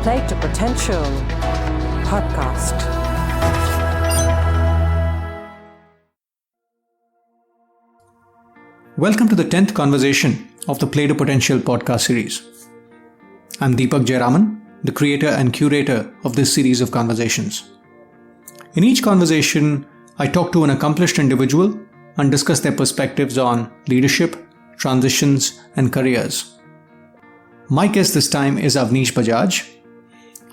Play to Potential podcast. Welcome to the 10th conversation of the Play to Potential podcast series. I'm Raman, the creator and curator of this series of conversations. In each conversation, I talk to an accomplished individual and discuss their perspectives on leadership, transitions, and careers. My guest this time is Avnish Bajaj.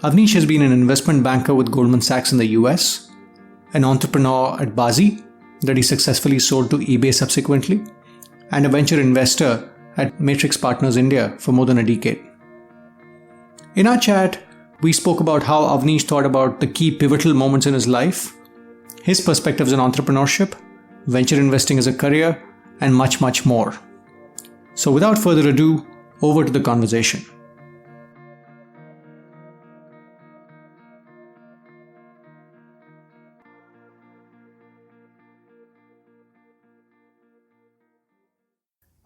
Avnish has been an investment banker with Goldman Sachs in the US, an entrepreneur at Baazi that he successfully sold to eBay subsequently, and a venture investor at Matrix Partners India for more than a decade. In our chat, we spoke about how Avnish thought about the key pivotal moments in his life, his perspectives on entrepreneurship, venture investing as a career, and much, much more. So without further ado, over to the conversation.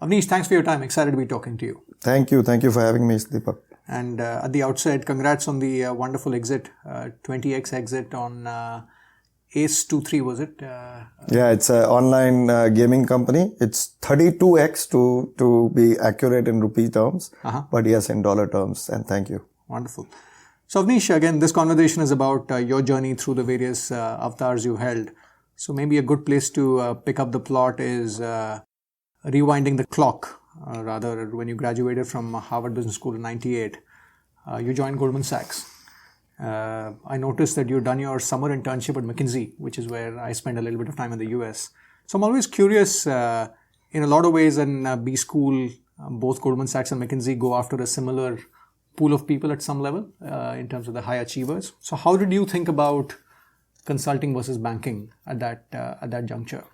Avnish, thanks for your time. Excited to be talking to you. Thank you. Thank you for having me, Deepak. And at the outset, congrats on the wonderful exit, 20x exit on ACE23, was it? Yeah, it's an online gaming company. It's 32x to be accurate in rupee terms, but yes, in dollar terms. And thank you. Wonderful. So Avnish, again, this conversation is about your journey through the various avatars you held. So maybe a good place to pick up the plot is rewinding the clock. Rather, when you graduated from Harvard Business School in 98, you joined Goldman Sachs. I noticed that you've done your summer internship at McKinsey, which is where I spent a little bit of time in the US. So I'm always curious, in a lot of ways in B School, both Goldman Sachs and McKinsey go after a similar pool of people at some level in terms of the high achievers. So how did you think about consulting versus banking at that juncture?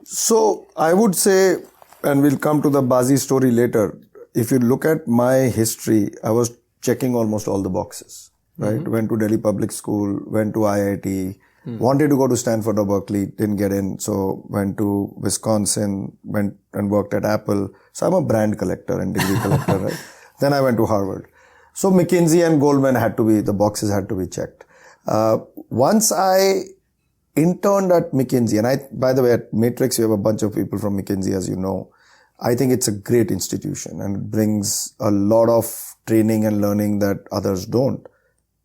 So I would say, and we'll come to the Baazi story later, if you look at my history, I was checking almost all the boxes, right? Mm-hmm. Went to Delhi Public School, went to IIT, wanted to go to Stanford or Berkeley, didn't get in, so went to Wisconsin, went and worked at Apple. So I'm a brand collector and degree collector, right? Then I went to Harvard. So McKinsey and Goldman the boxes had to be checked. Once I interned at McKinsey, and by the way, at Matrix, we have a bunch of people from McKinsey, as you know. I think it's a great institution and it brings a lot of training and learning that others don't.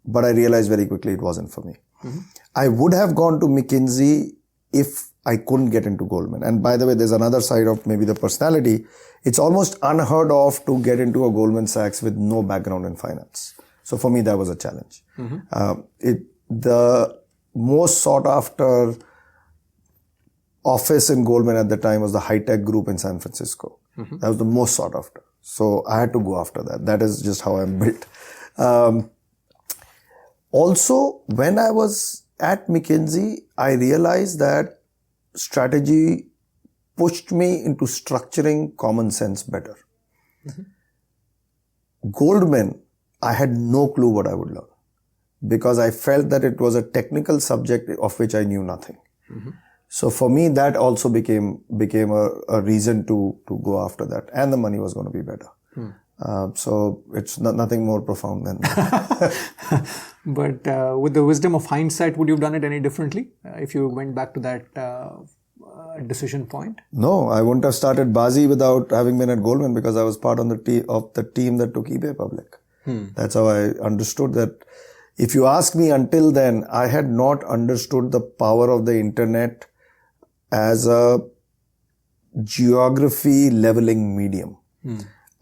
But I realized very quickly it wasn't for me. Mm-hmm. I would have gone to McKinsey if I couldn't get into Goldman. And by the way, there's another side of maybe the personality. It's almost unheard of to get into a Goldman Sachs with no background in finance. So for me, that was a challenge. Mm-hmm. The most sought after office in Goldman at the time was the high-tech group in San Francisco. Mm-hmm. That was the most sought after. So I had to go after that. That is just how I'm built. Also, when I was at McKinsey, I realized that strategy pushed me into structuring common sense better. Mm-hmm. Goldman, I had no clue what I would learn because I felt that it was a technical subject of which I knew nothing. Mm-hmm. So for me, that also became a reason to go after that. And the money was going to be better. So it's nothing more profound than that. But with the wisdom of hindsight, would you have done it any differently if you went back to that decision point? No, I wouldn't have started Baazi without having been at Goldman because I was part of the team that took eBay public. That's how I understood that. If you ask me, until then, I had not understood the power of the internet as a geography leveling medium.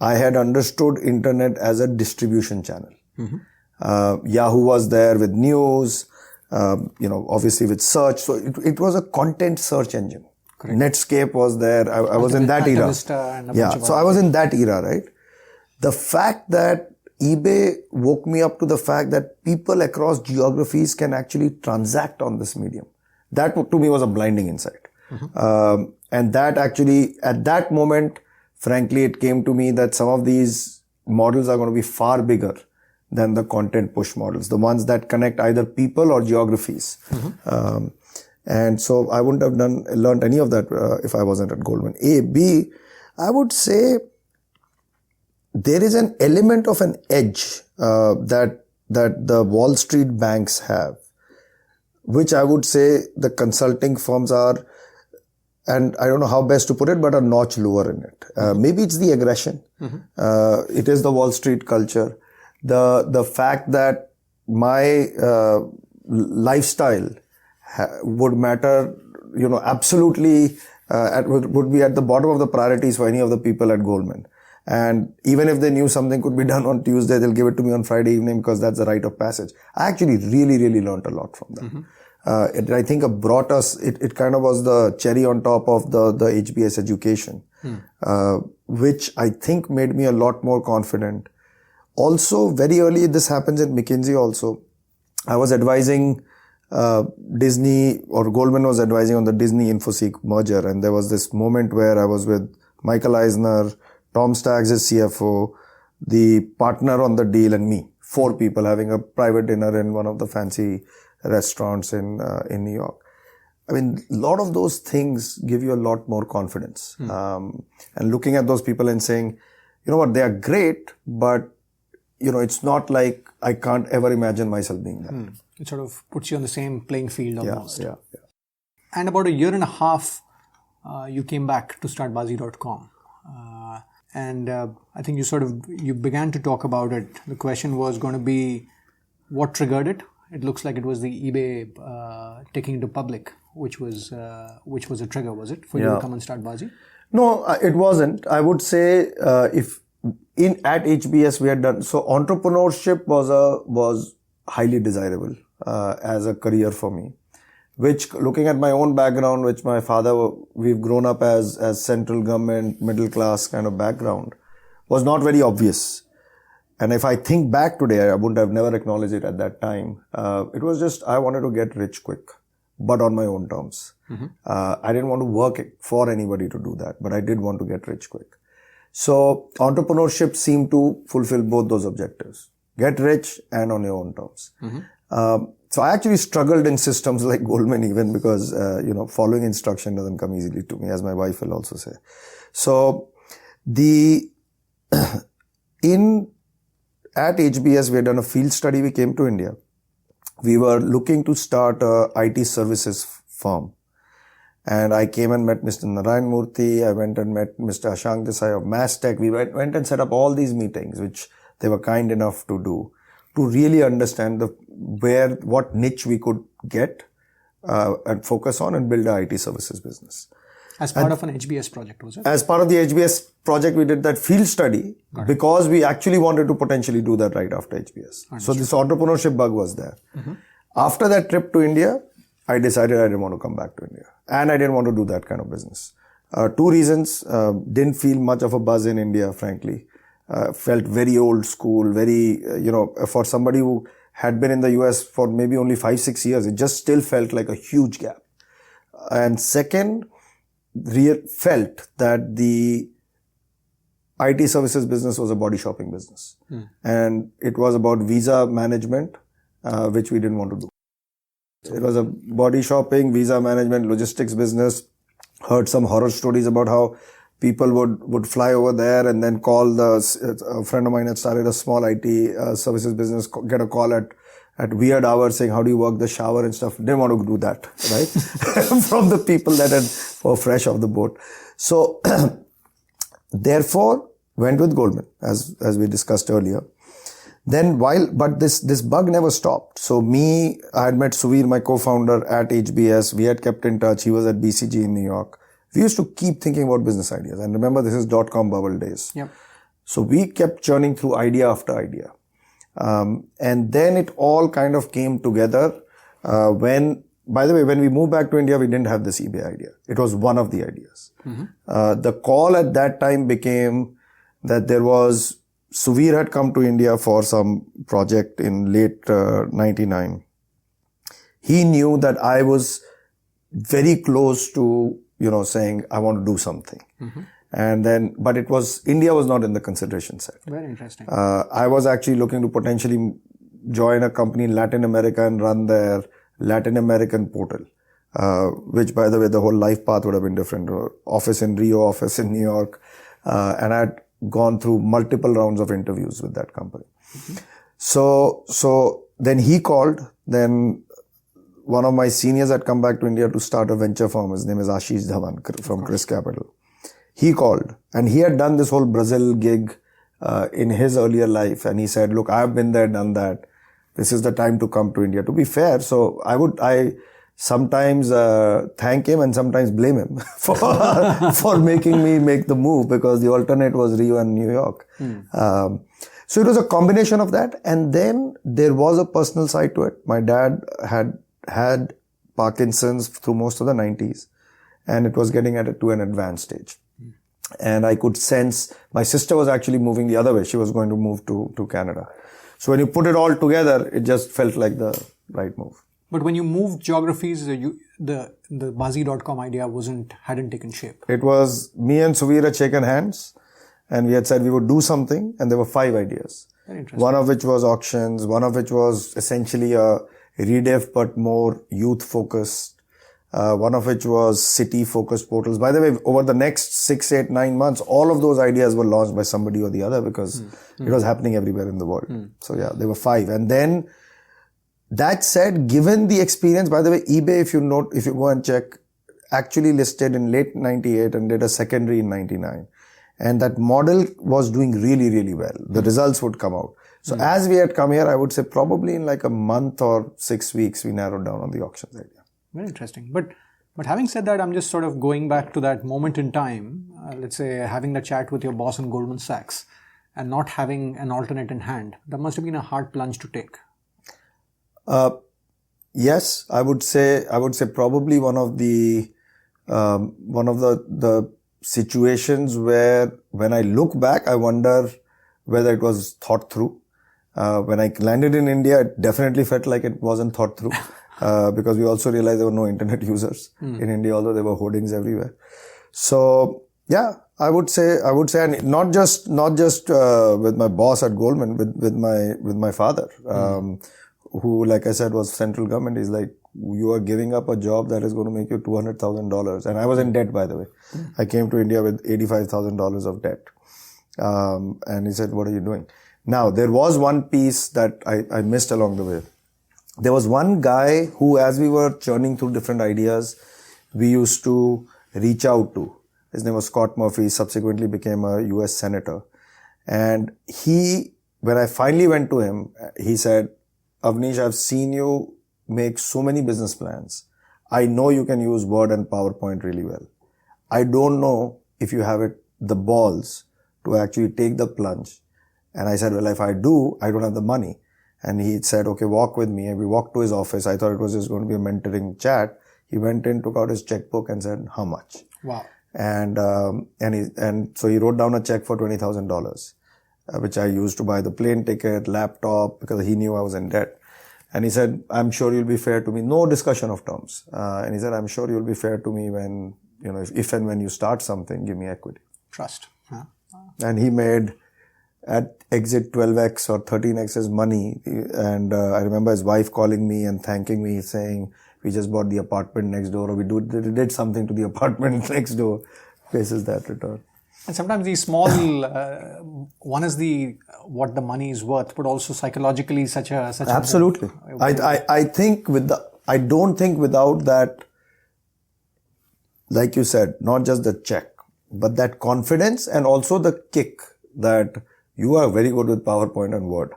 I had understood internet as a distribution channel. Mm-hmm. Yahoo was there with news, obviously with search. So it was a content search engine. Correct. Netscape was there. I was in that era. So I was in that era, right? The fact that eBay woke me up to the fact that people across geographies can actually transact on this medium. That to me was a blinding insight. Mm-hmm. And that actually, at that moment, frankly, it came to me that some of these models are going to be far bigger than the content push models, the ones that connect either people or geographies. Mm-hmm. And so I wouldn't have learned any of that if I wasn't at Goldman. B, I would say there is an element of an edge that the Wall Street banks have, which I would say the consulting firms are, and I don't know how best to put it, but a notch lower in it. Maybe it's the aggression. It is the Wall Street culture. The fact that my lifestyle would matter, absolutely would be at the bottom of the priorities for any of the people at Goldman. And even if they knew something could be done on Tuesday, they'll give it to me on Friday evening because that's the rite of passage. I actually really, really learned a lot from that. I think it brought us, it kind of was the cherry on top of the HBS education, which I think made me a lot more confident. Also, very early, this happens at McKinsey also. I was advising Disney, or Goldman was advising on the Disney Infoseek merger, and there was this moment where I was with Michael Eisner, Tom Staggs as CFO, the partner on the deal, and me. 4 people having a private dinner in one of the fancy restaurants in New York. I mean, a lot of those things give you a lot more confidence. And looking at those people and saying, you know what, they are great, but it's not like I can't ever imagine myself being there. It sort of puts you on the same playing field almost. Yeah. And about a year and a half, you came back to start Bazi.com. And I think you began to talk about it. The question was going to be, what triggered it? It looks like it was the eBay taking it to public, which was a trigger, was it, for you to come and start Bazi? No, it wasn't. I would say at HBS we had done, so entrepreneurship was highly desirable as a career for me, which, looking at my own background, which my father, we've grown up as central government, middle class kind of background, was not very obvious. And if I think back today, I wouldn't have never acknowledged it at that time. It was just, I wanted to get rich quick, but on my own terms. I didn't want to work for anybody to do that, but I did want to get rich quick. So entrepreneurship seemed to fulfill both those objectives. Get rich and on your own terms. So I actually struggled in systems like Goldman even because, following instruction doesn't come easily to me, as my wife will also say. So at HBS, we had done a field study. We came to India. We were looking to start a IT services firm. And I came and met Mr. Naraynan Murthy. I went and met Mr. Ashank Desai of Mastech. We went and set up all these meetings, which they were kind enough to do, to really understand what niche we could get and focus on and build an IT services business. As part of an HBS project, was it? As part of the HBS project, we did that field study because we actually wanted to potentially do that right after HBS. Understood. So this entrepreneurship bug was there. After that trip to India, I decided I didn't want to come back to India. And I didn't want to do that kind of business. 2 reasons. Didn't feel much of a buzz in India, frankly. Felt very old school, very, for somebody who had been in the US for maybe only 5-6 years, it just still felt like a huge gap. And second, felt that the IT services business was a body shopping business. And it was about visa management, which we didn't want to do. It was a body shopping, visa management, logistics business. Heard some horror stories about how people would fly over there and then call a friend of mine had started a small IT services business, get a call at weird hours saying, how do you work the shower and stuff. Didn't want to do that, right? From the people that were fresh off the boat. So, therefore, went with Goldman, as we discussed earlier. Then but this bug never stopped. So I had met Suvir, my co-founder at HBS. We had kept in touch. He was at BCG in New York. We used to keep thinking about business ideas. And remember, this is .com bubble days. Yep. So we kept churning through idea after idea. And then it all kind of came together by the way, when we moved back to India, we didn't have this eBay idea. It was one of the ideas. The call at that time became that Suvir had come to India for some project in late 99. He knew that I was very close to, saying, I want to do something. And then, but India was not in the consideration set. Very interesting. I was actually looking to potentially join a company in Latin America and run their Latin American portal, which, by the way, the whole life path would have been different. Office in Rio, office in New York. And gone through multiple rounds of interviews with that company. So then he called. Then one of my seniors had come back to India to start a venture firm. His name is Ashish Dhawan from Chris Capital. He called, and he had done this whole Brazil gig in his earlier life, and he said, look, I've been there, done that. This is the time to come to India. To be fair, so I sometimes thank him and sometimes blame him for making me make the move, because the alternate was Rio and New York. So it was a combination of that, and then there was a personal side to it. My dad had Parkinson's through most of the 90s, and it was getting to an advanced stage. And I could sense my sister was actually moving the other way. She was going to move to Canada. So when you put it all together, it just felt like the right move. But when you moved geographies, the Bazi.com idea hadn't taken shape. It was me and Suvir had shaken hands, and we had said we would do something, and there were 5 ideas. Very interesting. One of which was auctions, one of which was essentially a redev but more youth focused. One of which was city-focused portals. By the way, over the next 6, 8, 9 months, all of those ideas were launched by somebody or the other, because it was happening everywhere in the world. So yeah, there were 5. And then, that said, given the experience, by the way, eBay, if you go and check, actually listed in late 98 and did a secondary in 99. And that model was doing really, really well. The results would come out. So as we had come here, I would say probably in like a month or 6 weeks, we narrowed down on the auctions idea. Very interesting. But having said that, I'm just sort of going back to that moment in time, let's say having the chat with your boss in Goldman Sachs and not having an alternate in hand. That must have been a hard plunge to take. Yes, I would say probably one of the situations where when I look back, I wonder whether it was thought through. When I landed in India, it definitely felt like it wasn't thought through. Because we also realized there were no internet users in India, although there were hoardings everywhere. So yeah, I would say, and not just with my boss at Goldman, with my father, who, like I said, was central government. He's like, you are giving up a job that is going to make you $200,000. And I was in debt, by the way. I came to India with $85,000 of debt. And he said, what are you doing? Now, there was one piece that I missed along the way. There was one guy who, as we were churning through different ideas, we used to reach out to. His name was Scott Murphy, subsequently became a US senator. And when I finally went to him, he said, Avnish, I've seen you make so many business plans. I know you can use Word and PowerPoint really well. I don't know if you have the balls to actually take the plunge. And I said, well, if I do, I don't have the money. And he said, okay, walk with me. And we walked to his office. I thought it was just going to be a mentoring chat. He went in, took out his checkbook and said, how much? Wow. And so he wrote down a check for $20,000, which I used to buy the plane ticket, laptop, because he knew I was in debt. And he said, I'm sure you'll be fair to me. No discussion of terms. And he said, I'm sure you'll be fair to me when, if and when you start something, give me equity. Trust. Huh? And he made at exit 12x or 13x his money. And I remember his wife calling me and thanking me, saying, we just bought the apartment next door, or we did something to the apartment next door, basis that return. And sometimes these small, one is what the money is worth, but also psychologically such absolutely. I don't think without that, like you said, not just the check, but that confidence and also the kick that you are very good with PowerPoint and Word.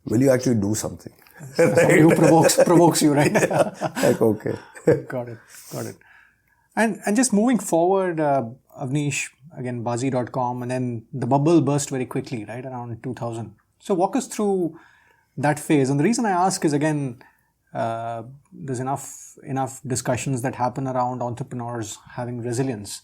Will you actually do something? Somebody who provokes you, right? Like, okay. Got it. And just moving forward, Avnish, again, Bazi.com, and then the bubble burst very quickly, right, around 2000. So walk us through that phase. And the reason I ask is, again, there's enough discussions that happen around entrepreneurs having resilience.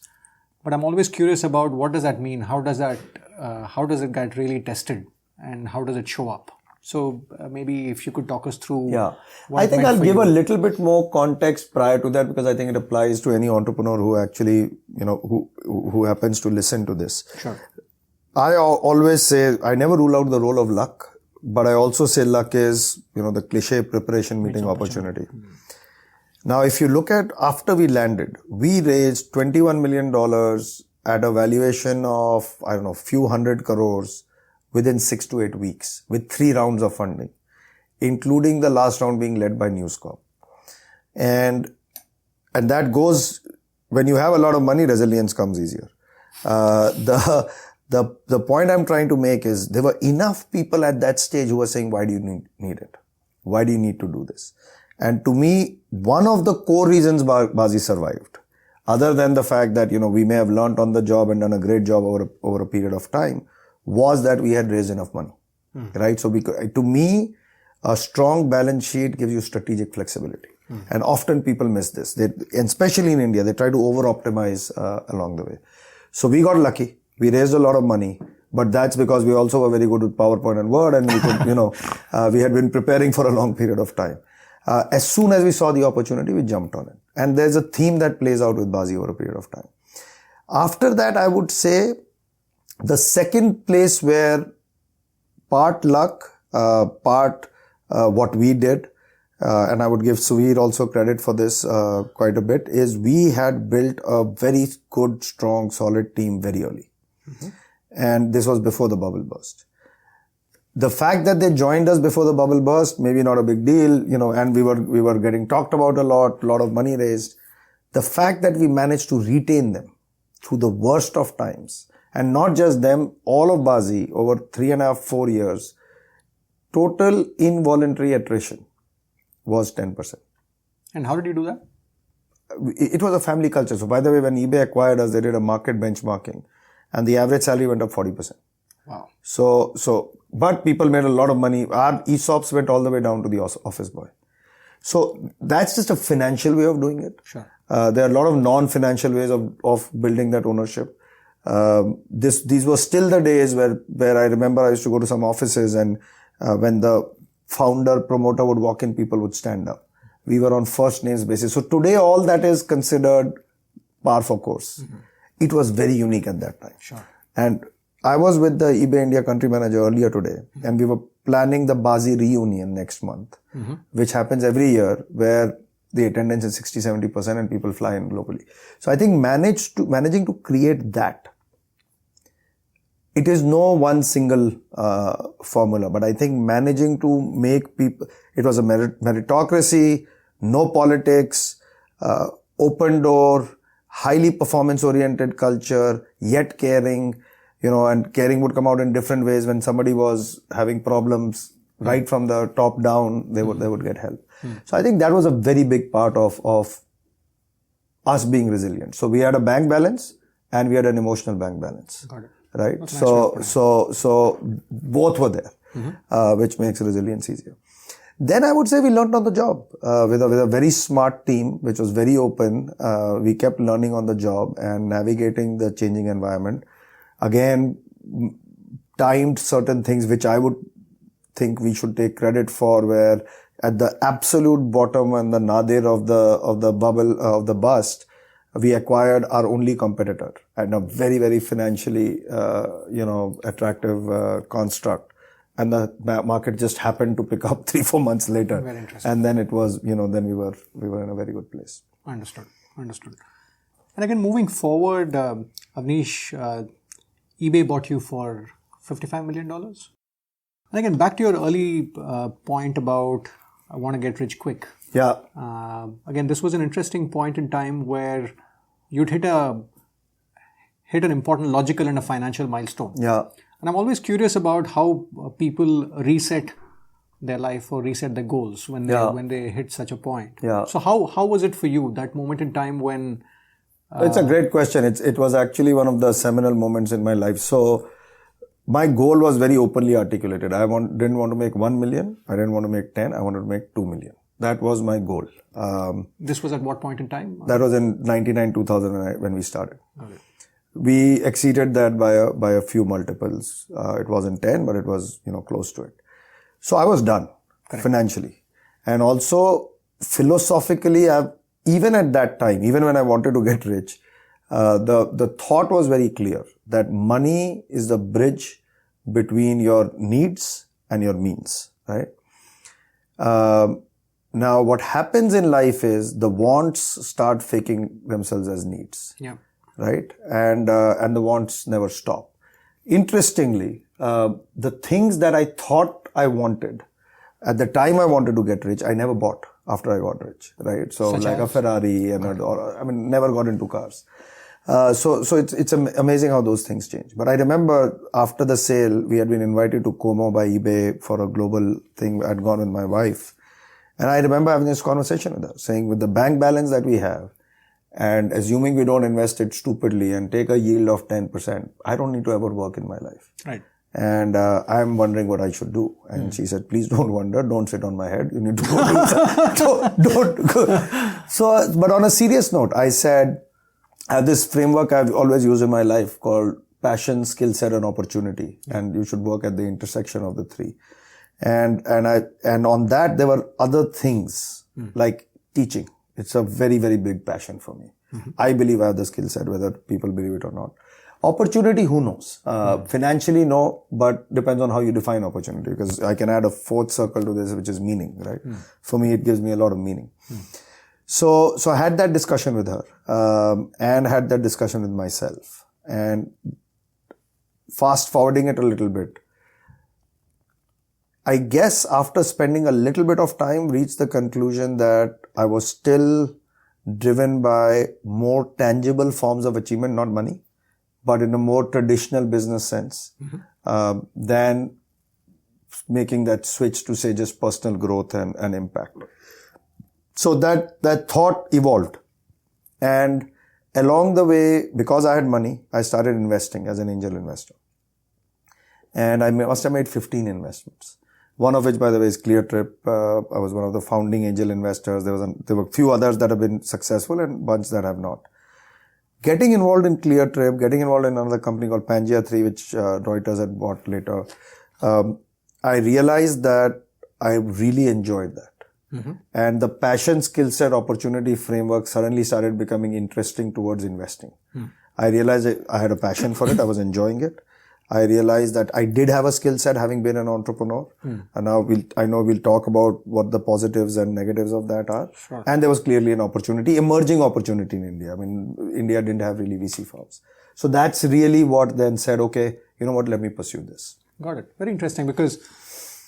But I'm always curious about what does that mean? How does it get really tested? And how does it show up? So maybe if you could talk us through. Yeah, I think I'll give a little bit more context prior to that, because I think it applies to any entrepreneur who actually, who happens to listen to this. Sure. I always say, I never rule out the role of luck, but I also say luck is, the cliche preparation meeting opportunity. Now, if you look at after we landed, we raised $21 million at a valuation of, I don't know, few hundred crores within 6 to 8 weeks with 3 rounds of funding, including the last round being led by News Corp. And that goes, when you have a lot of money, resilience comes easier. The point I'm trying to make is there were enough people at that stage who were saying, why do you need it? Why do you need to do this? And to me, one of the core reasons Bazi survived, other than the fact that, we may have learnt on the job and done a great job over a period of time, was that we had raised enough money, right? So to me, a strong balance sheet gives you strategic flexibility. And often people miss this. Especially in India, they try to over-optimize along the way. So we got lucky. We raised a lot of money. But that's because we also were very good with PowerPoint and Word, and we could, we had been preparing for a long period of time. As soon as we saw the opportunity, we jumped on it. And there's a theme that plays out with Bazi over a period of time. After that, I would say the second place where part luck, part what we did, and I would give Suvir also credit for this quite a bit, is we had built a very good, strong, solid team very early. And this was before the bubble burst. The fact that they joined us before the bubble burst, maybe not a big deal, and we were getting talked about a lot of money raised. The fact that we managed to retain them through the worst of times, and not just them, all of Bazi over 3.5-4 years, total involuntary attrition was 10%. And how did you do that? It was a family culture. So by the way, when eBay acquired us, they did a market benchmarking, and the average salary went up 40%. Wow. But people made a lot of money. Our ESOPs went all the way down to the office boy. So that's just a financial way of doing it. Sure. There are a lot of non-financial ways of building that ownership. These were still the days where I remember I used to go to some offices, and when the founder promoter would walk in, people would stand up. We were on first names basis. So today all that is considered par for course. It was very unique at that time. Sure. And I was with the eBay India country manager earlier today, and we were planning the Bazi reunion next month, which happens every year, where the attendance is 60-70% and people fly in globally. So I think managing to create that, it is no one single formula, but I think managing to make people, it was a meritocracy, no politics, open door, highly performance oriented culture, yet caring, and caring would come out in different ways. When somebody was having problems right from the top down, they would get help. So I think that was a very big part of us being resilient. So we had a bank balance and we had an emotional bank balance. Got it. Right? So both were there, which makes resilience easier. Then I would say we learned on the job, with a very smart team, which was very open. We kept learning on the job and navigating the changing environment. Again, timed certain things, which I would think we should take credit for, where at the absolute bottom and the nadir of the bubble, of the bust, we acquired our only competitor at a very, very financially, attractive construct. And the market just happened to pick up 3-4 months later. Very interesting. And then it was, then we were in a very good place. Understood. And again, moving forward, Avnish, eBay bought you for $55 million. And again, back to your early point about I want to get rich quick. Yeah. Again, this was an interesting point in time where you'd hit an important logical and a financial milestone. Yeah. And I'm always curious about how people reset their life or reset their goals when they hit such a point. Yeah. So how was it for you, that moment in time when... It's a great question. It was actually one of the seminal moments in my life. So my goal was very openly articulated. I didn't want to make 1 million. I didn't want to make 10. I wanted to make 2 million. That was my goal. This was at what point in time? That was in 99, 2000 when we started. Okay. We exceeded that by a few multiples. It wasn't 10, but it was, close to it. So I was done. Correct. Financially. And also philosophically, even at that time, even when I wanted to get rich, the thought was very clear that money is the bridge between your needs and your means, right? Now, what happens in life is the wants start faking themselves as needs. Yeah. right? And the wants never stop. Interestingly, the things that I thought I wanted, at the time I wanted to get rich, I never bought after I got rich, right? So like a Ferrari never got into cars. So it's amazing how those things change. But I remember after the sale, we had been invited to Como by eBay for a global thing. I'd gone with my wife. And I remember having this conversation with her, saying with the bank balance that we have, and assuming we don't invest it stupidly and take a yield of 10%, I don't need to ever work in my life. Right. And I'm wondering what I should do. And she said, please don't wonder, don't sit on my head. You need to go. don't go. So, but on a serious note, I said, I have this framework I've always used in my life called passion, skill set, and opportunity. And you should work at the intersection of the three. And on that, there were other things like teaching. It's a very, very big passion for me. I believe I have the skill set, whether people believe it or not. Opportunity, who knows? Financially, no, but depends on how you define opportunity, because I can add a fourth circle to this, which is meaning, right? For me, it gives me a lot of meaning. So I had that discussion with her, and had that discussion with myself. And fast forwarding it a little bit, I guess after spending a little bit of time, reached the conclusion that I was still driven by more tangible forms of achievement, not money, but in a more traditional business sense, than making that switch to, say, just personal growth and impact. So that thought evolved. And along the way, because I had money, I started investing as an angel investor. And I must have made 15 investments. One of which, by the way, is ClearTrip. I was one of the founding angel investors. There were a few others that have been successful and a bunch that have not. Getting involved in ClearTrip, getting involved in another company called Pangea 3, which Reuters had bought later, I realized that I really enjoyed that. And the passion, skill set, opportunity framework suddenly started becoming interesting towards investing. I realized I had a passion for it. I was enjoying it. I realized that I did have a skill set having been an entrepreneur. And now I know we'll talk about what the positives and negatives of that are. Sure. And there was clearly an opportunity, emerging opportunity in India. I mean, India didn't have really VC firms. So that's really what then said, okay, you know what, let me pursue this. Got it. Very interesting, because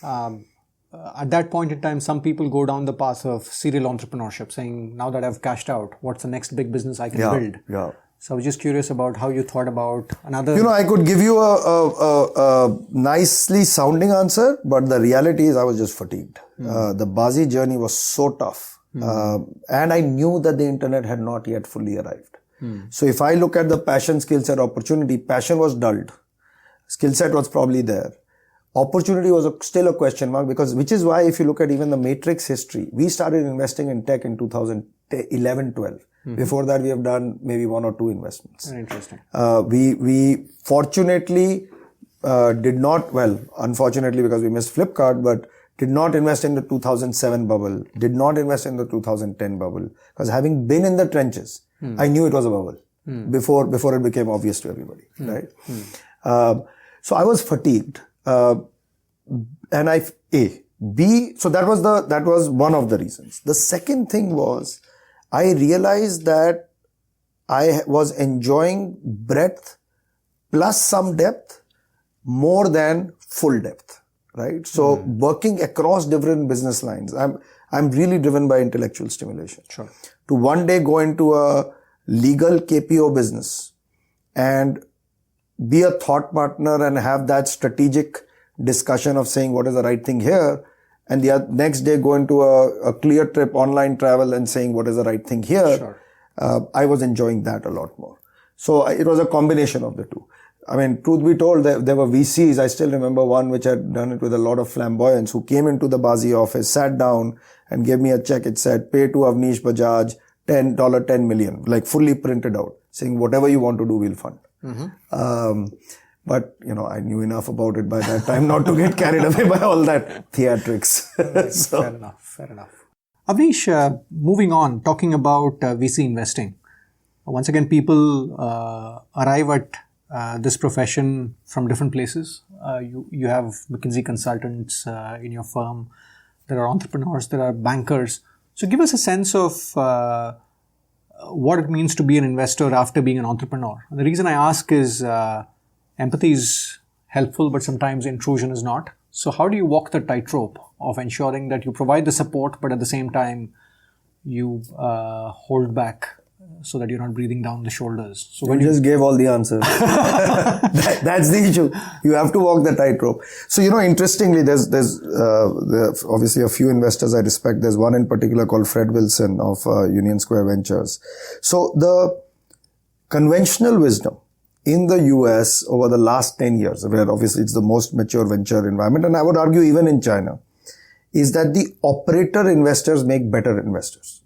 at that point in time, some people go down the path of serial entrepreneurship, saying, now that I've cashed out, what's the next big business I can build? Yeah. So I was just curious about how you thought about another... I could give you a nicely sounding answer, but the reality is I was just fatigued. The Bazi journey was so tough. And I knew that the internet had not yet fully arrived. So if I look at the passion, skill set, opportunity, passion was dulled. Skill set was probably there. Opportunity was still a question mark, which is why if you look at even the Matrix history, we started investing in tech in 2011-12. Before that, we have done maybe 1 or 2 investments. Very interesting. We fortunately did not, unfortunately because we missed Flipkart, but did not invest in the 2007 bubble, did not invest in the 2010 bubble. Because having been in the trenches, I knew it was a bubble before it became obvious to everybody, right? So I was fatigued. So that was one of the reasons. The second thing was, I realized that I was enjoying breadth plus some depth more than full depth, right? So working across different business lines, I'm really driven by intellectual stimulation. Sure. To one day go into a legal KPO business and be a thought partner and have that strategic discussion of saying what is the right thing here, and the next day go into a ClearTrip online travel and saying what is the right thing here. Sure. I was enjoying that a lot more. So it was a combination of the two. I mean, truth be told, there were VCs. I still remember one which had done it with a lot of flamboyance, who came into the Bazi office, sat down and gave me a check. It said, pay to Avnish Bajaj $10 million, like fully printed out, saying whatever you want to do, we'll fund. But, I knew enough about it by that time not to get carried away by all that theatrics. Fair enough. Avnish, moving on, talking about VC investing. Once again, people arrive at this profession from different places. You have McKinsey consultants in your firm. There are entrepreneurs, there are bankers. So give us a sense of what it means to be an investor after being an entrepreneur. And the reason I ask is empathy is helpful, but sometimes intrusion is not. So how do you walk the tightrope of ensuring that you provide the support, but at the same time you hold back so that you're not breathing down the shoulders? So when you just gave all the answers. That's the issue. You have to walk the tightrope. So, interestingly, there's obviously a few investors I respect. There's one in particular called Fred Wilson of Union Square Ventures. So the conventional wisdom in the US over the last 10 years, where obviously it's the most mature venture environment, and I would argue even in China, is that the operator investors make better investors,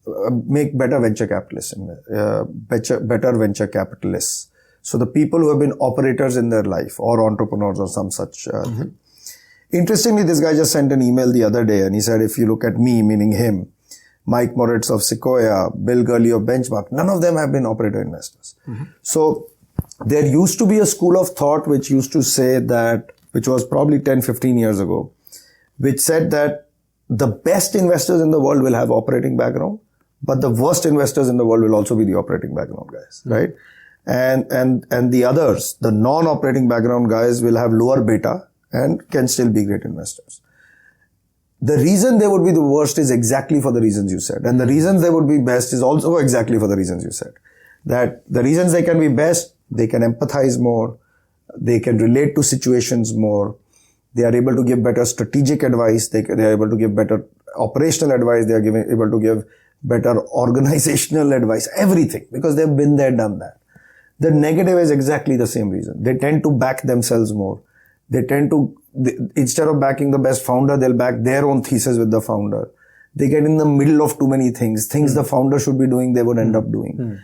make better venture capitalists, better venture capitalists. So the people who have been operators in their life or entrepreneurs or some such thing. Interestingly, this guy just sent an email the other day and he said, if you look at me, meaning him, Mike Moritz of Sequoia, Bill Gurley of Benchmark, none of them have been operator investors. So there used to be a school of thought which used to say that, which was probably 10, 15 years ago, which said that the best investors in the world will have operating background, but the worst investors in the world will also be the operating background guys, right? And the others, the non-operating background guys, will have lower beta and can still be great investors. The reason they would be the worst is exactly for the reasons you said. And the reasons they would be best is also exactly for the reasons you said. That the reasons they can be best, they can empathize more, they can relate to situations more, they are able to give better strategic advice. They are able to give better operational advice. They are able to give better organizational advice. Everything. Because they've been there, done that. The negative is exactly the same reason. They tend to back themselves more. They tend to, instead of backing the best founder, they'll back their own thesis with the founder. They get in the middle of too many things. Things the founder should be doing, they would end up doing.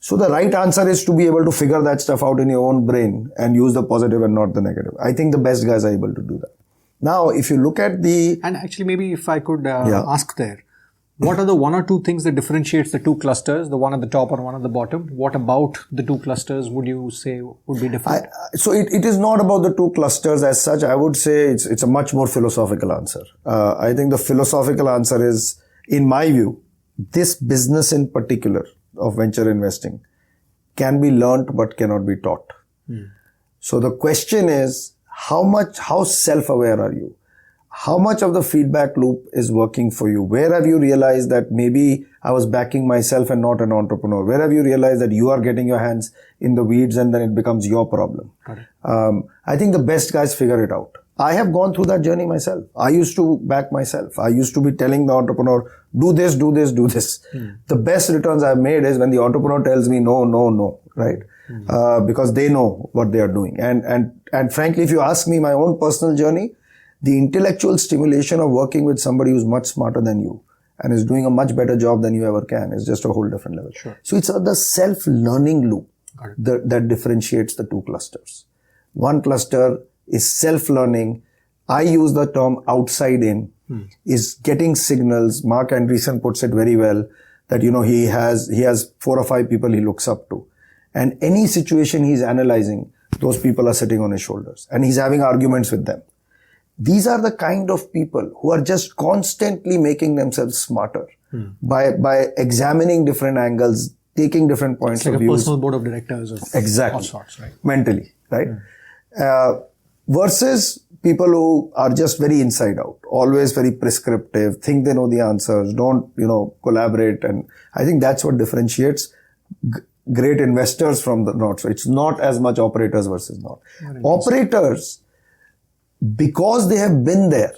So the right answer is to be able to figure that stuff out in your own brain and use the positive and not the negative. I think the best guys are able to do that. Now, if you look at the... And actually, maybe if I could ask there, what are the one or two things that differentiates the two clusters, the one at the top and one at the bottom? What about the two clusters would you say would be different? So it is not about the two clusters as such. I would say it's a much more philosophical answer. I think the philosophical answer is, in my view, this business in particular of venture investing can be learnt but cannot be taught. So the question is, how self-aware are you? How much of the feedback loop is working for you? Where have you realized that maybe I was backing myself and not an entrepreneur? Where have you realized that you are getting your hands in the weeds and then it becomes your problem? I think the best guys figure it out. I have gone through that journey myself. I used to back myself. I used to be telling the entrepreneur, do this, do this, do this. The best returns I've made is when the entrepreneur tells me no, no, no, right? Because they know what they are doing. And frankly, if you ask me my own personal journey, the intellectual stimulation of working with somebody who's much smarter than you and is doing a much better job than you ever can is just a whole different level. So it's the self-learning loop that differentiates the two clusters. One cluster is self-learning. I use the term outside in, is getting signals. Mark Andreessen puts it very well that, he has 4 or 5 people he looks up to. And any situation he's analyzing, those people are sitting on his shoulders and he's having arguments with them. These are the kind of people who are just constantly making themselves smarter by examining different angles, taking different points of view. Like a personal board of directors of all sorts, right? Mentally, right? Versus people who are just very inside out, always very prescriptive, think they know the answers, don't, collaborate. And I think that's what differentiates great investors from the not. So it's not as much operators versus not. Operators, because they have been there,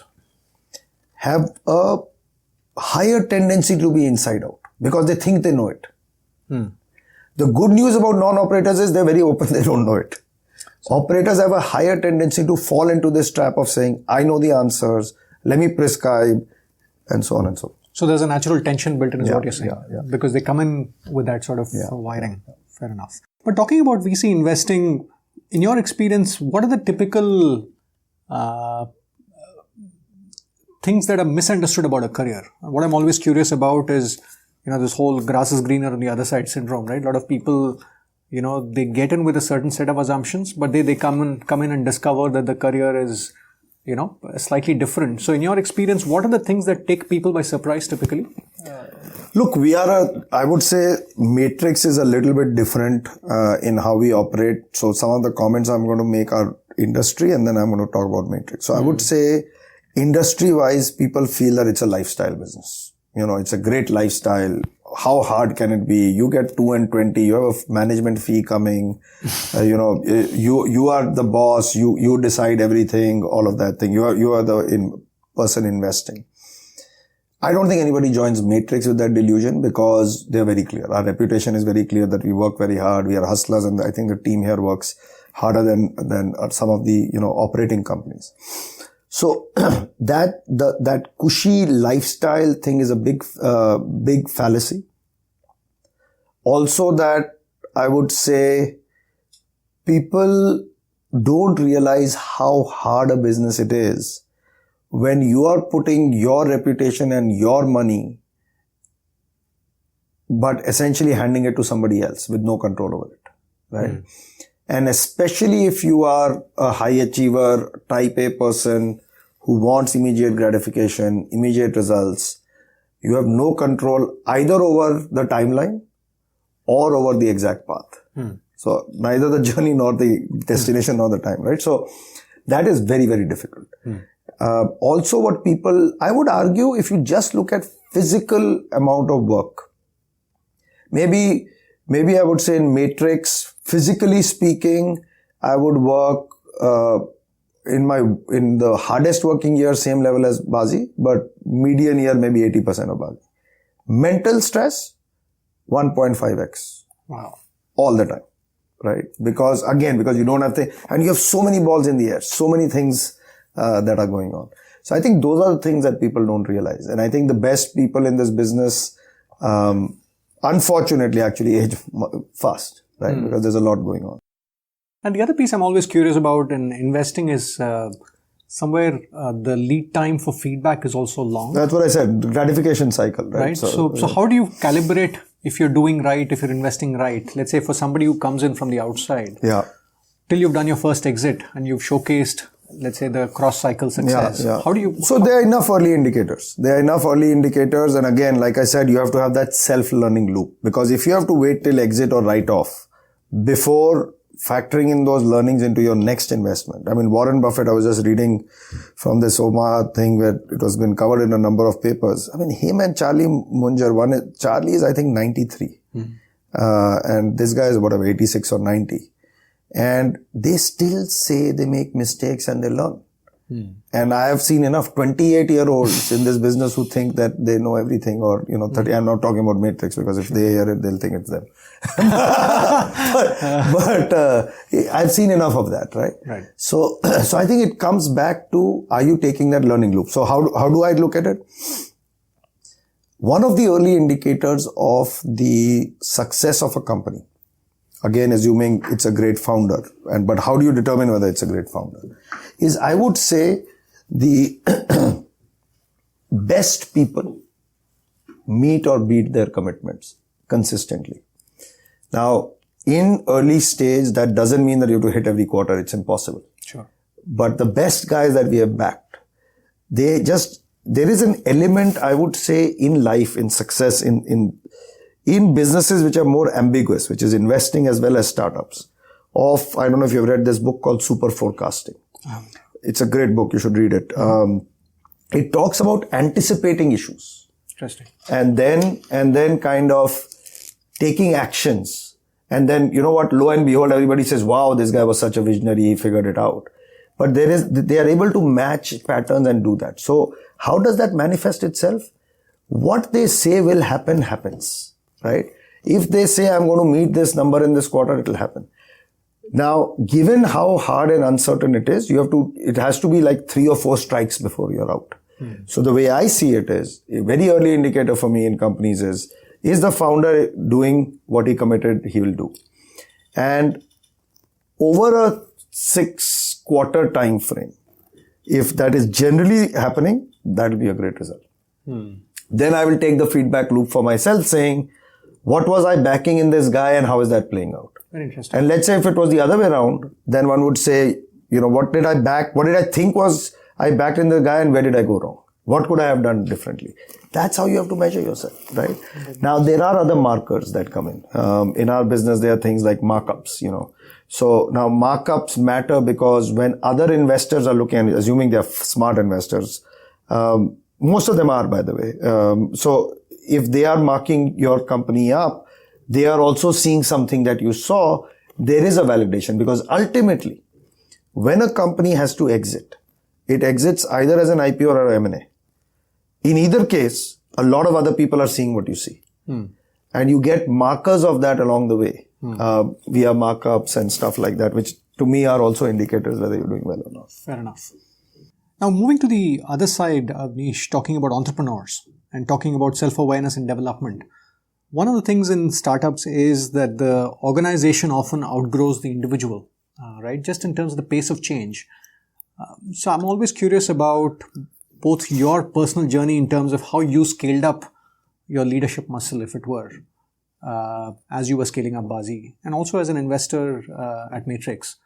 have a higher tendency to be inside out because they think they know it. The good news about non-operators is they're very open, they don't know it. Operators have a higher tendency to fall into this trap of saying, I know the answers, let me prescribe, and so on and so on. So there's a natural tension built in is what you're saying. Because they come in with that sort of wiring. Fair enough. But talking about VC investing, in your experience, what are the typical things that are misunderstood about a career? What I'm always curious about is, this whole grass is greener on the other side syndrome, right? A lot of people, they get in with a certain set of assumptions, but they come in and discover that the career is, slightly different. So in your experience, what are the things that take people by surprise typically? Look, I would say Matrix is a little bit different in how we operate. So some of the comments I'm going to make are industry, and then I'm going to talk about Matrix. So I would say industry-wise, people feel that it's a lifestyle business. It's a great lifestyle. How hard can it be? You get 2 and 20. You have a management fee coming. You are the boss. You decide everything. All of that thing. You are the person investing. I don't think anybody joins Matrix with that delusion because they're very clear. Our reputation is very clear that we work very hard. We are hustlers, and I think the team here works harder than some of the operating companies. So that cushy lifestyle thing is a big fallacy. Also, that I would say people don't realize how hard a business it is when you are putting your reputation and your money, but essentially handing it to somebody else with no control over it, right? And especially if you are a high achiever, type A person who wants immediate gratification, immediate results, you have no control either over the timeline or over the exact path. So neither the journey nor the destination nor the time, right? So that is very, very difficult. Also I would argue, if you just look at physical amount of work, maybe I would say in Matrix, physically speaking, I would work in the hardest working year, same level as Bazi, but median year maybe 80% of Bazi. Mental stress, 1.5x. Wow. All the time, right? Because you don't have to, and you have so many balls in the air, so many things that are going on. So I think those are the things that people don't realize. And I think the best people in this business, unfortunately, actually age fast, right? Because there's a lot going on. And the other piece I'm always curious about in investing is somewhere the lead time for feedback is also long. That's what I said, gratification cycle, right? So how do you calibrate if you're doing right, if you're investing right? Let's say for somebody who comes in from the outside, till you've done your first exit and you've showcased, let's say, the cross-cycle success. How do you... So there are enough early indicators. And again, like I said, you have to have that self-learning loop. Because if you have to wait till exit or write-off before factoring in those learnings into your next investment. I mean, Warren Buffett, I was just reading from this Omaha thing where it was been covered in a number of papers. I mean, him and Charlie Munger, Charlie is I think 93. And this guy is whatever, 86 or 90. And they still say they make mistakes and they learn. And I have seen enough 28-year-olds in this business who think that they know everything, or 30. I'm not talking about Matrix, because if they hear it, they'll think it's them. but I've seen enough of that, right? Right. So I think it comes back to, are you taking that learning loop? So how do I look at it? One of the early indicators of the success of a company, again, assuming it's a great founder, but how do you determine whether it's a great founder? Is, I would say, the best people meet or beat their commitments consistently. Now, in early stage, that doesn't mean that you have to hit every quarter. It's impossible. Sure. But the best guys that we have backed, there is an element, I would say, in life, in success, in businesses which are more ambiguous, which is investing as well as startups, I don't know if you've read this book called Super Forecasting. It's a great book. You should read it. It talks about anticipating issues. Interesting. And then kind of taking actions. And then, you know what, lo and behold, everybody says, wow, this guy was such a visionary, he figured it out. But they are able to match patterns and do that. So how does that manifest itself? What they say will happen, happens, right? If they say, I'm going to meet this number in this quarter, it will happen. Now, given how hard and uncertain it is, it has to be like 3 or 4 strikes before you're out. So the way I see it is, a very early indicator for me in companies is the founder doing what he committed he will do? And over a 6-quarter time frame, if that is generally happening, that will be a great result. Then I will take the feedback loop for myself, saying, what was I backing in this guy and how is that playing out? Very interesting. And let's say if it was the other way around, then one would say, what did I back? What did I think was I backed in the guy and where did I go wrong? What could I have done differently? That's how you have to measure yourself, right? Now, there are other markers that come in. In our business, there are things like markups, So now markups matter because when other investors are looking, assuming they're smart investors, most of them are, by the way. So if they are marking your company up, they are also seeing something that you saw. There is a validation because ultimately, when a company has to exit, it exits either as an IPO or an M&A. In either case, a lot of other people are seeing what you see. And you get markers of that along the way via markups and stuff like that, which to me are also indicators whether you're doing well or not. Fair enough. Now, moving to the other side, Avnish, talking about entrepreneurs and talking about self-awareness and development. One of the things in startups is that the organization often outgrows the individual, right? Just in terms of the pace of change. So I'm always curious about both your personal journey in terms of how you scaled up your leadership muscle, if it were, as you were scaling up Bazi, and also as an investor at Matrix.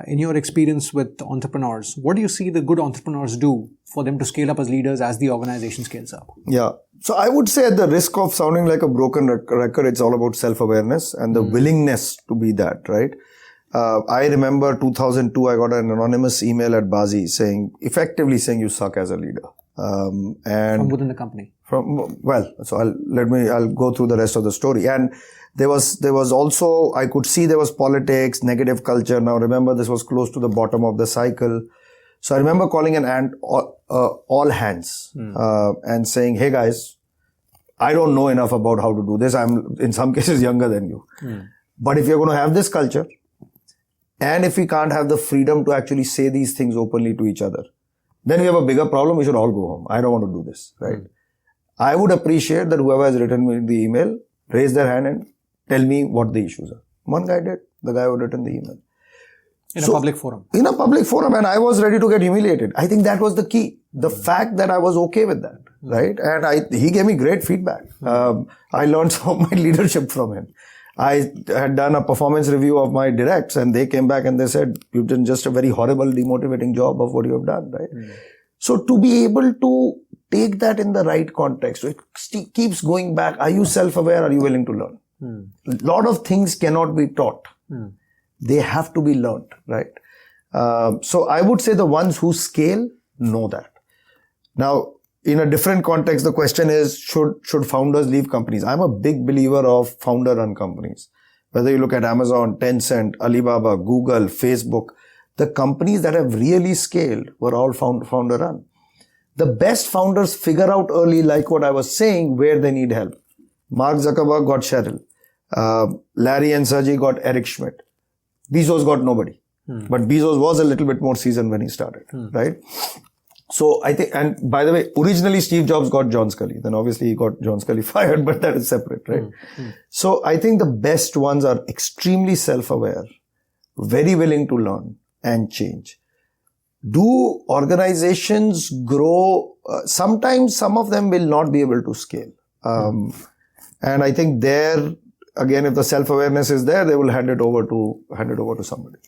In your experience with entrepreneurs, what do you see the good entrepreneurs do for them to scale up as leaders as the organization scales up? Yeah. So I would say at the risk of sounding like a broken record, it's all about self-awareness and the willingness to be that, right? I remember 2002, I got an anonymous email at Bazi effectively saying you suck as a leader. And from within the company. So I'll go through the rest of the story. And there was also, I could see there was politics, negative culture. Now remember, this was close to the bottom of the cycle. So I remember calling all hands, and saying, hey guys, I don't know enough about how to do this. I'm in some cases younger than you. But if you're going to have this culture, and if we can't have the freedom to actually say these things openly to each other, then we have a bigger problem. We should all go home. I don't want to do this, right? I would appreciate that whoever has written me the email, raise their hand and tell me what the issues are. One guy did, the guy who had written the email. In a public forum. In a public forum, and I was ready to get humiliated. I think that was the key. The fact that I was okay with that, right? And he gave me great feedback. I learned some of my leadership from him. I had done a performance review of my directs and they came back and they said, you've done just a very horrible, demotivating job of what you have done, right? So to be able to take that in the right context, so it keeps going back. Are you self-aware? Are you willing to learn? A lot of things cannot be taught. They have to be learned, right? So I would say the ones who scale know that. Now, in a different context, the question is, should founders leave companies? I'm a big believer of founder-run companies. Whether you look at Amazon, Tencent, Alibaba, Google, Facebook, the companies that have really scaled were all founder-run. The best founders figure out early, like what I was saying, where they need help. Mark Zuckerberg got Sheryl. Larry and Sergey got Eric Schmidt. Bezos got nobody. But Bezos was a little bit more seasoned when he started, right? So I think, and by the way, originally Steve Jobs got John Scully. Then obviously he got John Scully fired, but that is separate, right? So I think the best ones are extremely self-aware, very willing to learn and change. Do organizations grow? Sometimes some of them will not be able to scale. And I think there, again, if the self-awareness is there, they will hand it over to somebody.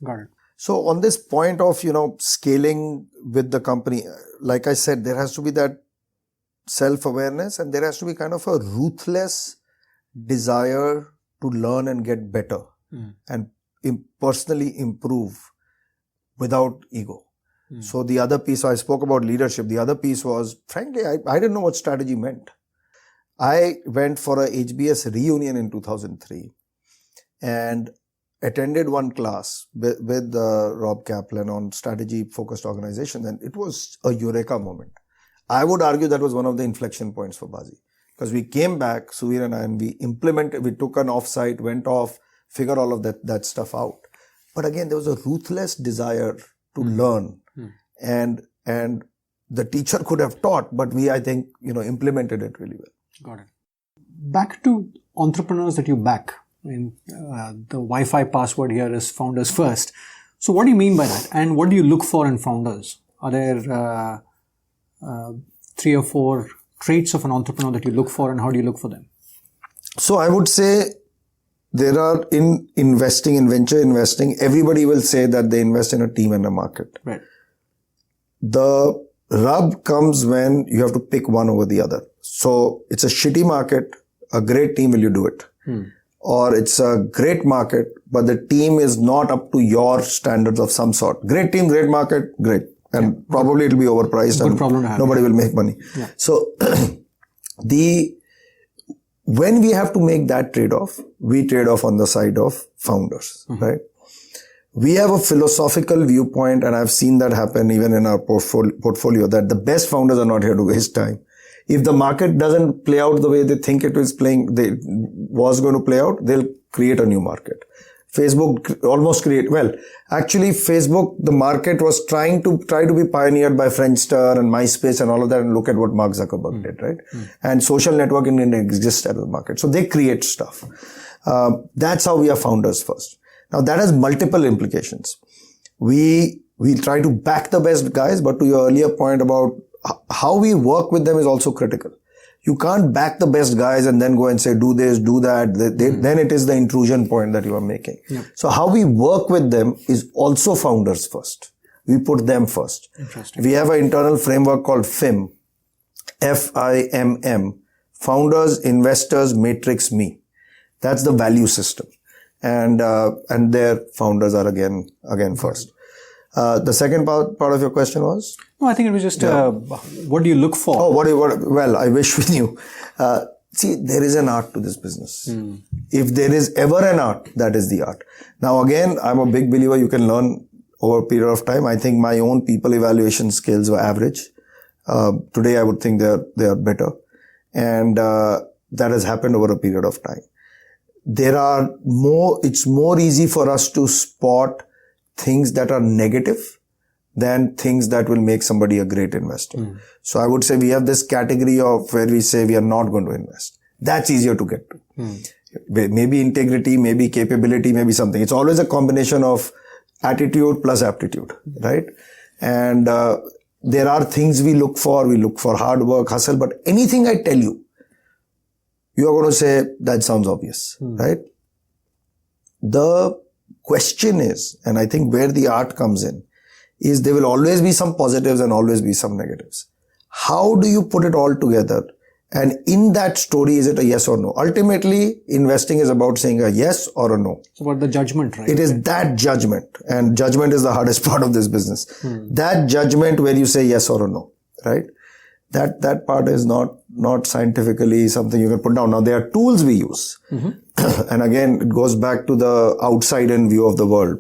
Got it. So on this point of, scaling with the company, like I said, there has to be that self-awareness and there has to be kind of a ruthless desire to learn and get better and personally improve without ego. So the other piece, I spoke about leadership. The other piece was, frankly, I didn't know what strategy meant. I went for a HBS reunion in 2003 and attended one class with Rob Kaplan on strategy-focused organizations, and it was a eureka moment. I would argue that was one of the inflection points for Bazi. Because we came back, Suvir and I, and we took an offsite, went off, figured all of that stuff out. But again, there was a ruthless desire to learn. And the teacher could have taught, but we, I think, implemented it really well. Got it. Back to entrepreneurs that you back. The Wi-Fi password here is founders first. So what do you mean by that? And what do you look for in founders? Are there 3 or 4 traits of an entrepreneur that you look for, and how do you look for them? So I would say there are in venture investing, everybody will say that they invest in a team and a market. Right. The rub comes when you have to pick one over the other. So it's a shitty market, a great team, will you do it? Or it's a great market, but the team is not up to your standards of some sort. Great team, great market, great. And probably it'll be overpriced and nobody will make money. Yeah. So when we have to make that trade-off, we trade off on the side of founders, right? We have a philosophical viewpoint, and I've seen that happen even in our portfolio, that the best founders are not here to waste time. If the market doesn't play out the way they think it was going to play out, they'll create a new market. Facebook almost actually Facebook, the market was trying to be pioneered by Friendster and MySpace and all of that, and look at what Mark Zuckerberg did, right? And social networking didn't exist as a market. So they create stuff. That's how we are founders first. Now that has multiple implications. We try to back the best guys, but to your earlier point about how we work with them is also critical. You can't back the best guys and then go and say, do this, do that. Then it is the intrusion point that you are making. Yeah. So how we work with them is also founders first. We put them first. Interesting. We have an internal framework called FIM. FIMM. Founders, investors, matrix, me. That's the value system. And their founders are again first. The second part of your question was? No, I think it was just, what do you look for? Oh, well, I wish we knew. See, there is an art to this business. If there is ever an art, that is the art. Now again, I'm a big believer you can learn over a period of time. I think my own people evaluation skills were average. Today I would think they are better. And that has happened over a period of time. It's more easy for us to spot things that are negative than things that will make somebody a great investor. So I would say we have this category of where we say we are not going to invest. That's easier to get to. Maybe integrity, maybe capability, maybe something. It's always a combination of attitude plus aptitude, right? And there are things we look for. We look for hard work, hustle, but anything I tell you, you are going to say, that sounds obvious, right? The question is, and I think where the art comes in, is there will always be some positives and always be some negatives. How do you put it all together? And in that story, is it a yes or no? Ultimately, investing is about saying a yes or a no. It's about the judgment, right? It is that judgment. And judgment is the hardest part of this business. That judgment where you say yes or a no, right? That part is not scientifically something you can put down. Now, there are tools we use. And again, it goes back to the outside-in view of the world.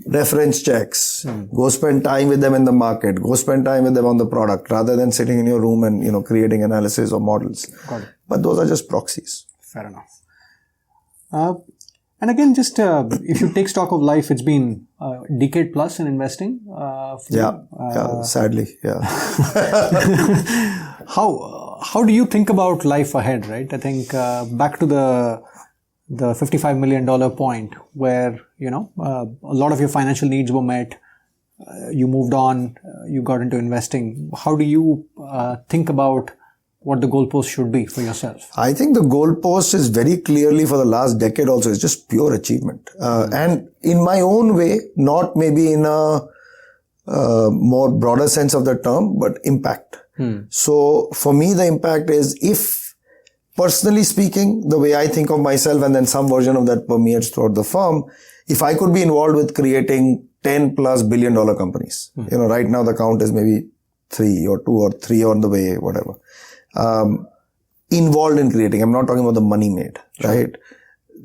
Reference checks. Go spend time with them in the market. Go spend time with them on the product rather than sitting in your room and, creating analysis or models. Got it. But those are just proxies. Fair enough. And again, just if you take stock of life, it's been a decade plus in investing. Sadly, yeah. How do you think about life ahead, right? I think back to the $55 million point where, a lot of your financial needs were met. You moved on, you got into investing. How do you think about what the goalpost should be for yourself? I think the goalpost is very clearly for the last decade also is just pure achievement. And in my own way, not maybe in a more broader sense of the term, but impact. So for me, the impact is if personally speaking, the way I think of myself and then some version of that permeates throughout the firm, if I could be involved with creating 10 plus $1 billion companies, right now the count is maybe 3 or 2 or 3 on the way, whatever. Involved in creating. I'm not talking about the money made, right?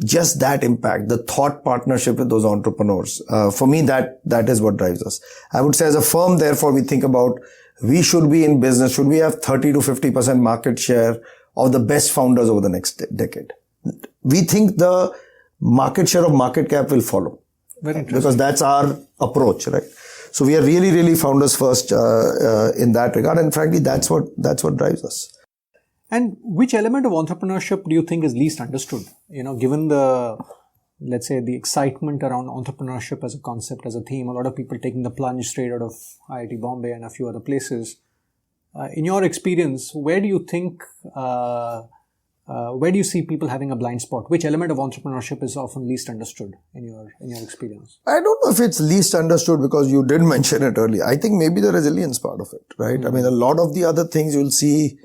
Just that impact, the thought partnership with those entrepreneurs. For me, that is what drives us. I would say as a firm, therefore, we think about, we should be in business. Should we have 30 to 50% market share of the best founders over the next decade? We think the market share of market cap will follow. Very interesting. Because that's our approach, right? So we are really, really founders first, in that regard. And frankly, that's what drives us. And which element of entrepreneurship do you think is least understood? Given let's say the excitement around entrepreneurship as a concept, as a theme, a lot of people taking the plunge straight out of IIT Bombay and a few other places. In your experience, where do you think where do you see people having a blind spot? Which element of entrepreneurship is often least understood in your experience? I don't know if it's least understood because you did mention it earlier. I think maybe the resilience part of it, right? I mean, a lot of the other things you'll see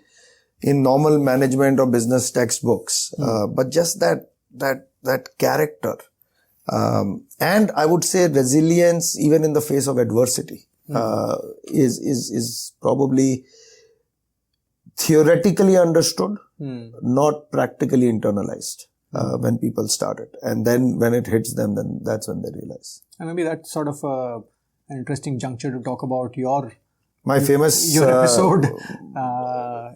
in normal management or business textbooks, but just that character, and I would say resilience even in the face of adversity, is probably theoretically understood, not practically internalized when people start it. And then when it hits them, then that's when they realize. And maybe that's sort of an interesting juncture to talk about your episode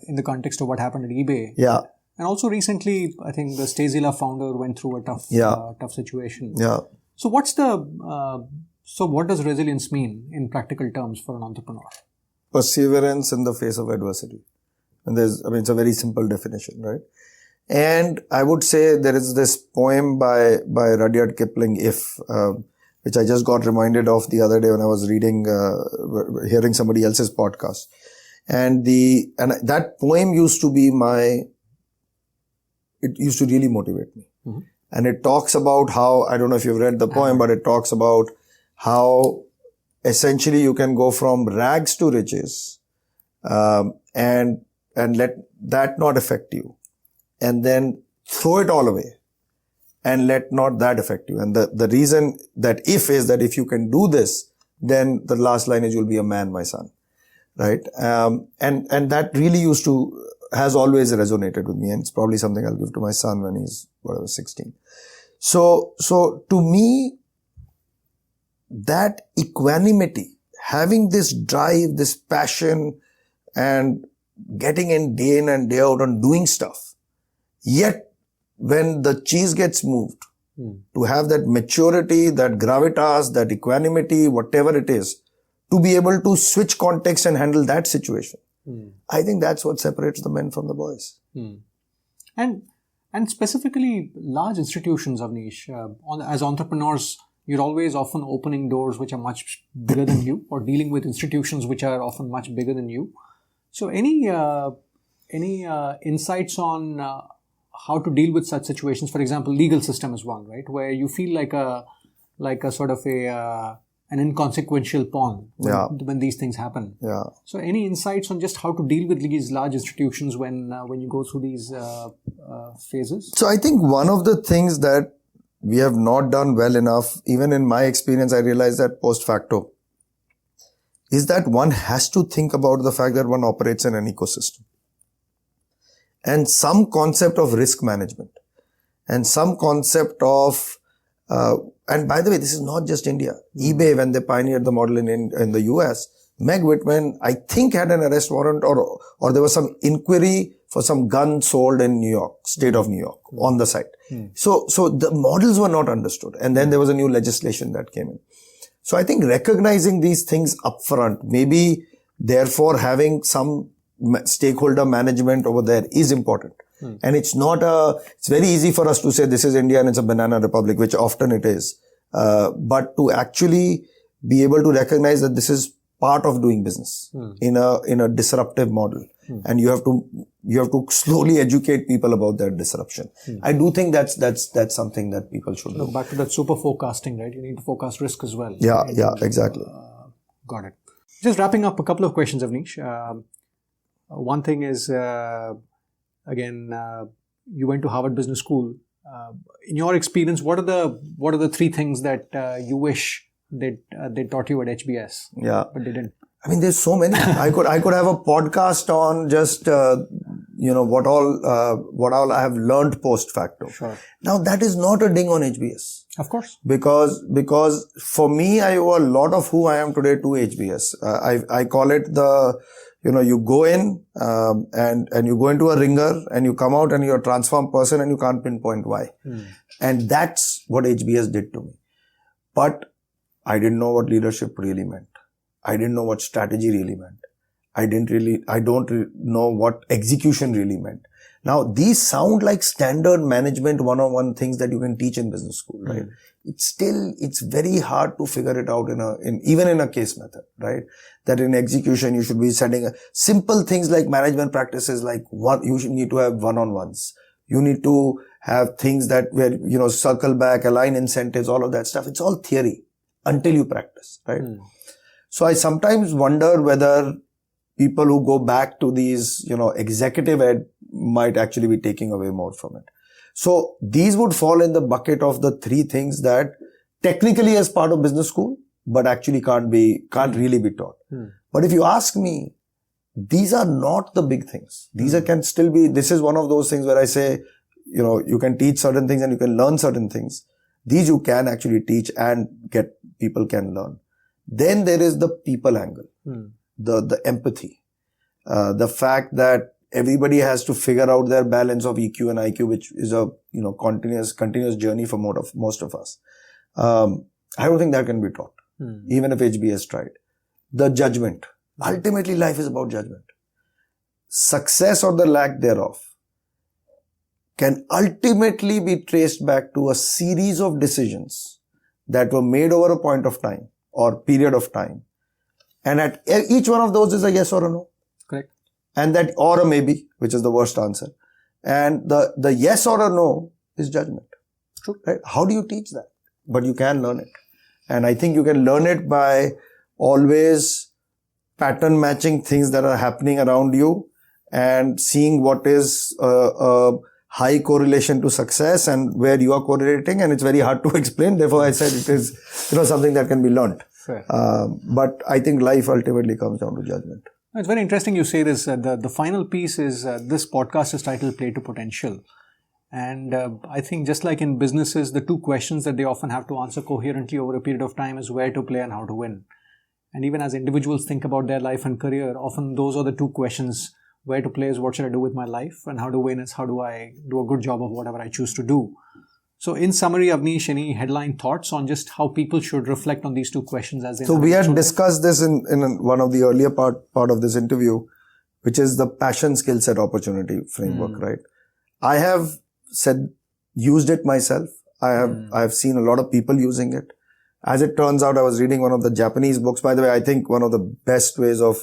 in the context of what happened at eBay. Yeah. And also recently, I think the Stazilla founder went through a tough situation. Yeah. So what does resilience mean in practical terms for an entrepreneur? Perseverance in the face of adversity. And it's a very simple definition, right? And I would say there is this poem by Rudyard Kipling, If, which I just got reminded of the other day when I was hearing somebody else's podcast. And that poem used to be it used to really motivate me. Mm-hmm. And it talks about how, I don't know if you've read the poem, but it talks about how essentially you can go from rags to riches, and let that not affect you. And then throw it all away and let not that affect you. And the reason that is that if you can do this, then the last line is, you'll be a man, my son. Right? And that really has always resonated with me. And it's probably something I'll give to my son when he's, 16. So to me, that equanimity, having this drive, this passion, and getting in day in and day out on doing stuff, yet when the cheese gets moved, to have that maturity, that gravitas, that equanimity, whatever it is, to be able to switch context and handle that situation. I think that's what separates the men from the boys. And specifically large institutions, Avnish, as entrepreneurs, you're always often opening doors which are much bigger than you, or dealing with institutions which are often much bigger than you. So any insights on how to deal with such situations? For example, legal system is one, right, where you feel like a sort of an inconsequential pawn when these things happen. Yeah. So any insights on just how to deal with these large institutions when you go through these phases? So I think one of the things that we have not done well enough, even in my experience, I realized that post facto, is that one has to think about the fact that one operates in an ecosystem. And some concept of risk management. And some concept of, and by the way, this is not just India. eBay, when they pioneered the model in the US, Meg Whitman, I think, had an arrest warrant or there was some inquiry for some gun sold in New York, state of New York, on the site. So the models were not understood. And then there was a new legislation that came in. So I think recognizing these things upfront, maybe therefore having some stakeholder management over there is important. And it's very easy for us to say this is India and it's a banana republic, which often it is. But to actually be able to recognize that this is part of doing business in a disruptive model. And you have to slowly educate people about that disruption. I do think that's something that people should do. Back to that super forecasting, right? You need to forecast risk as well. Yeah, exactly. Got it. Just wrapping up a couple of questions, Avnish. One thing is, again, you went to Harvard Business School. In your experience, what are the three things that you wish they taught you at HBS? Yeah, but they didn't. I mean, there's so many. I could have a podcast on just what all I have learned post facto. Sure. Now that is not a ding on HBS. Of course. Because for me, I owe a lot of who I am today to HBS. I call it you go in, and you go into a ringer and you come out and you're a transformed person and you can't pinpoint why. And that's what HBS did to me. But I didn't know what leadership really meant. I didn't know what strategy really meant. I don't know what execution really meant. Now, these sound like standard management one-on-one things that you can teach in business school, right? It's very hard to figure it out even in a case method, right? That in execution, you should be setting simple things like management practices, like you should need to have one-on-ones. You need to have things that where, circle back, align incentives, all of that stuff. It's all theory until you practice, right? So I sometimes wonder whether people who go back to these, executive ed might actually be taking away more from it. So these would fall in the bucket of the three things that technically as part of business school, but actually can't really be taught. But if you ask me, these are not the big things. These can still be, this is one of those things where I say, you can teach certain things and you can learn certain things. These you can actually teach and people can learn. Then there is the people angle, the empathy, the fact that everybody has to figure out their balance of EQ and IQ, which is a, continuous journey for most of us. I don't think that can be taught, even if HBS tried. The judgment. Ultimately, life is about judgment. Success or the lack thereof can ultimately be traced back to a series of decisions that were made over a point of time or period of time. And at each one of those is a yes or a no. Correct. And that, or a maybe, which is the worst answer. And the yes or a no is judgment. True. Right? How do you teach that? But you can learn it. And I think you can learn it by always pattern matching things that are happening around you and seeing what is a high correlation to success and where you are correlating, and it's very hard to explain. Therefore, I said it is, something that can be learned. But I think life ultimately comes down to judgment. It's very interesting you say this. The final piece is this podcast is titled Play to Potential. And I think just like in businesses, the two questions that they often have to answer coherently over a period of time is where to play and how to win. And even as individuals think about their life and career, often those are the two questions. Where to play is what should I do with my life, and how to win is how do I do a good job of whatever I choose to do. So in summary, Avnish, any headline thoughts on just how people should reflect on these two questions as they... So we had discussed this in one of the earlier part of this interview, which is the passion, skill set, opportunity framework, right? I have used it myself. I have seen a lot of people using it. As it turns out, I was reading one of the Japanese books. By the way, I think one of the best ways of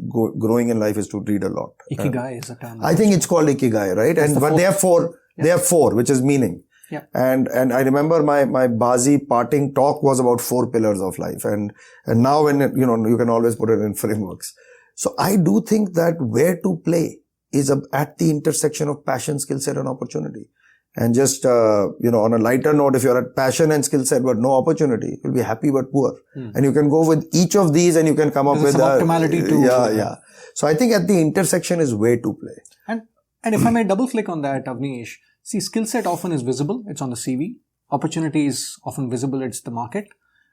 growing in life is to read a lot. Ikigai is a term. I think it's called Ikigai, right? But they have four. They have four, which is meaning. Yeah. And I remember my Bazi parting talk was about 4 pillars of life. And now when, you can always put it in frameworks. So I do think that where to play is at the intersection of passion, skill set and opportunity. And just, on a lighter note, if you're at passion and skill set but no opportunity, you'll be happy but poor. And you can go with each of these and you can come up with optimality too. Yeah. So I think at the intersection is where to play. And if I may double click on that, Avnish, see, skill set often is visible. It's on the CV. Opportunity is often visible. It's the market.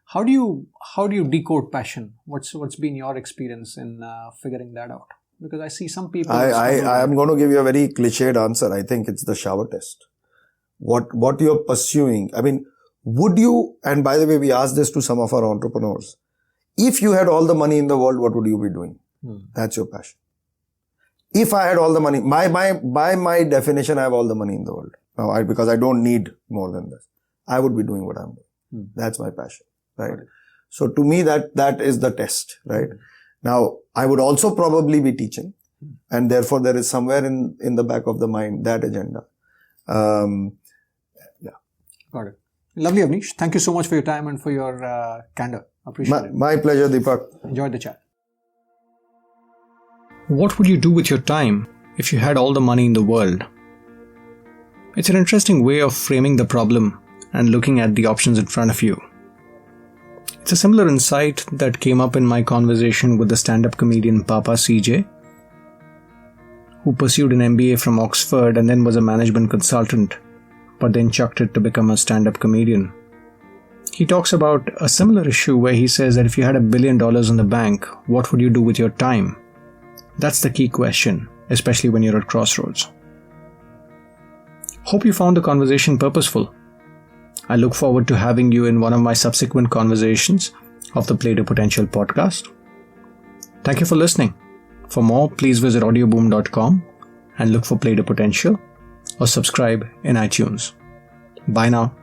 How do you decode passion? What's been your experience in figuring that out? Because I see some people. I'm going to give you a very cliched answer. I think it's the shower test. What you're pursuing. I mean, would you, and by the way, we asked this to some of our entrepreneurs. If you had all the money in the world, what would you be doing? That's your passion. If I had all the money, by my definition, I have all the money in the world. Now, because I don't need more than this. I would be doing what I'm doing. That's my passion, right? So to me, that is the test, right? Now, I would also probably be teaching, and therefore there is somewhere in the back of the mind that agenda. Got it. Lovely, Avnish. Thank you so much for your time and for your candor. Appreciate it. My pleasure, Deepak. Enjoyed the chat. What would you do with your time if you had all the money in the world? It's an interesting way of framing the problem and looking at the options in front of you. It's a similar insight that came up in my conversation with the stand-up comedian Papa CJ, who pursued an MBA from Oxford and then was a management consultant, but then chucked it to become a stand-up comedian. He talks about a similar issue where he says that if you had $1 billion in the bank, what would you do with your time? That's the key question, especially when you're at crossroads. Hope you found the conversation purposeful. I look forward to having you in one of my subsequent conversations of the Play to Potential podcast. Thank you for listening. For more, please visit audioboom.com and look for Play to Potential or subscribe in iTunes. Bye now.